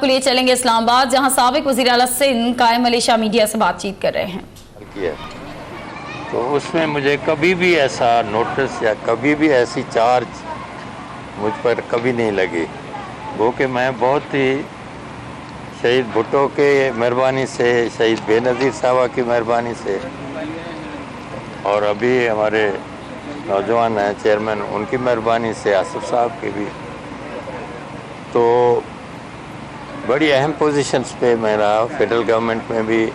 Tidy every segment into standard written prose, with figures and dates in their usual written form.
آپ کو لیے چلیں گے اسلام آباد، جہاں سابق وزیر اعلیٰ سندھ قائم علی شاہ میڈیا سے بات چیت کر رہے ہیں۔ تو اس میں مجھے کبھی بھی ایسا نوٹس یا کبھی بھی ایسی چارج مجھ پر کبھی نہیں لگی، وہ کہ میں بہت ہی شہید بھٹو کے مہربانی سے، شہید بے نظیر صاحبہ کی مہربانی سے، اور ابھی ہمارے نوجوان ہیں چیئرمین، ان کی مہربانی سے، آصف صاحب کی بھی، تو بڑی اہم پوزیشنز پہ میں رہا۔ فیڈرل گورنمنٹ میں بھی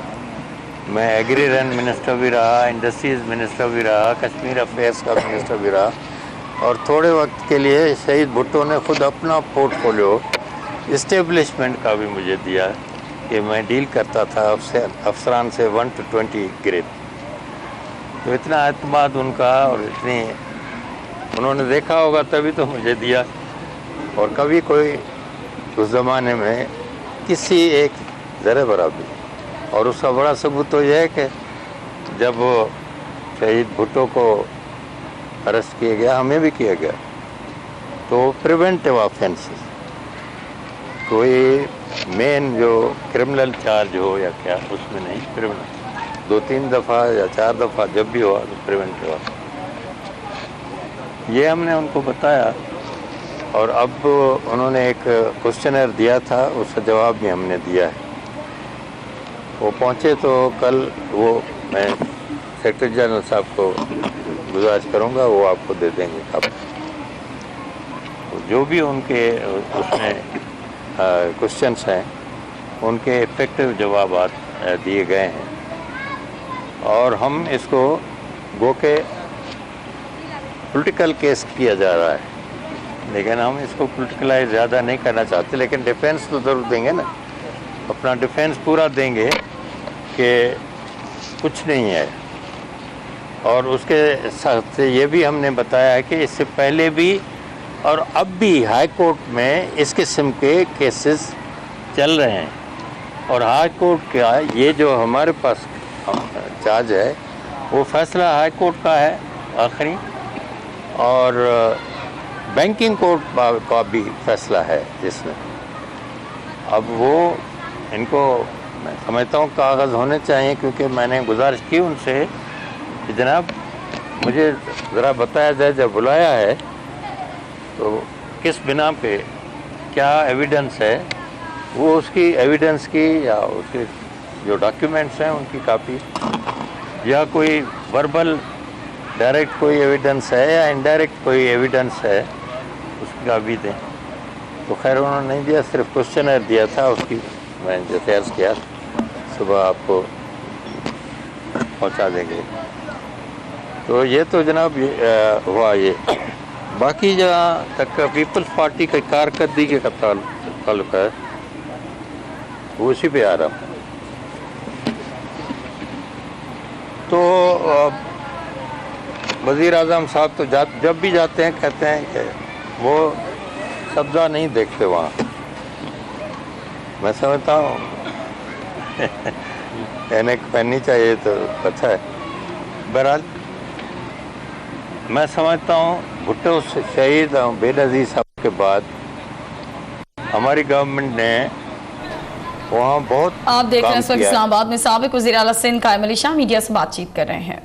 میں ایگری رین منسٹر بھی رہا، انڈسٹریز منسٹر بھی رہا، کشمیر افیئرس کا منسٹر بھی رہا، اور تھوڑے وقت کے لیے شہید بھٹو نے خود اپنا پورٹ فولیو اسٹیبلشمنٹ کا بھی مجھے دیا کہ میں ڈیل کرتا تھا افسران سے 1 to 20 گریڈ۔ تو اتنا اعتماد ان کا، اور اتنی انہوں نے دیکھا ہوگا تبھی تو مجھے دیا، اور کبھی کوئی اس زمانے میں کسی ایک ذرے برابر۔ اور اس کا بڑا ثبوت تو یہ ہے کہ جب شہید بھٹو کو اریسٹ کیا گیا، ہمیں بھی کیا گیا، تو پریونٹیو آفینسز، کوئی مین جو کرمنل چارج ہو یا کیا، اس میں نہیں، پریونٹیو 2-3 دفعہ یا 4 دفعہ جب بھی ہوا تو پریونٹیو ہوا۔ یہ ہم نے ان کو بتایا، اور اب انہوں نے ایک کوشچنر دیا تھا، اس کا جواب بھی ہم نے دیا ہے۔ وہ پہنچے تو کل وہ میں سیکرٹری جنرل صاحب کو گزارش کروں گا، وہ آپ کو دے دیں گے کب جو بھی ان کے اس میں کوشچنس ہیں، ان کے افیکٹو جوابات دیے گئے ہیں، اور ہم اس کو گو کہ پولیٹیکل کیس کیا جا رہا ہے، لیکن ہم اس کو پولیٹیکلائز زیادہ نہیں کرنا چاہتے، لیکن ڈیفینس تو ضرور دیں گے نا، اپنا ڈیفینس پورا دیں گے کہ کچھ نہیں ہے۔ اور اس کے ساتھ یہ بھی ہم نے بتایا ہے کہ اس سے پہلے بھی اور اب بھی ہائی کورٹ میں اس قسم کے کیسز چل رہے ہیں، اور ہائی کورٹ کا یہ جو ہمارے پاس چارج ہے، وہ فیصلہ ہائی کورٹ کا ہے آخری، اور بینکنگ کورٹ کا بھی فیصلہ ہے جس میں اب وہ ان کو میں سمجھتا ہوں کاغذ ہونے چاہیے، کیونکہ میں نے گزارش کی ان سے کہ جناب مجھے ذرا بتایا جائے، جب بلایا ہے تو کس بنا پہ کیا ایویڈنس ہے، وہ اس کی ایویڈنس کی یا اس کے جو ڈاکیومنٹس ہیں ان کی کاپی، یا کوئی وربل ڈائریکٹ کوئی ایویڈنس ہے یا انڈائریکٹ کوئی ایویڈنس ہے، اس کی کاپی دیں۔ تو خیر انہوں نے نہیں دیا، صرف کوشچنر دیا تھا، اس کی میں جیسے عرض کیا صبح آپ کو پہنچا دیں گے۔ تو یہ تو جناب ہوا یہ۔ باقی جہاں تک پیپلز پارٹی کی کارکردگی کا تعلق ہے، وہ اسی پہ آ رہا ہوں۔ تو وزیر اعظم صاحب تو جب بھی جاتے ہیں کہتے ہیں کہ وہ سبزہ نہیں دیکھتے وہاں۔ میں سمجھتا ہوں اینک پہننی چاہیے تو اچھا ہے۔ بہرحال میں سمجھتا ہوں بھٹو شہید بے نظیر صاحب کے بعد ہماری گورنمنٹ نے وہاں بہت آپ دیکھ رہے ہیں اس وقت کیا ہے۔ اسلام آباد میں سابق وزیر اعلیٰ سندھ قائم علی شاہ میڈیا سے بات چیت کر رہے ہیں۔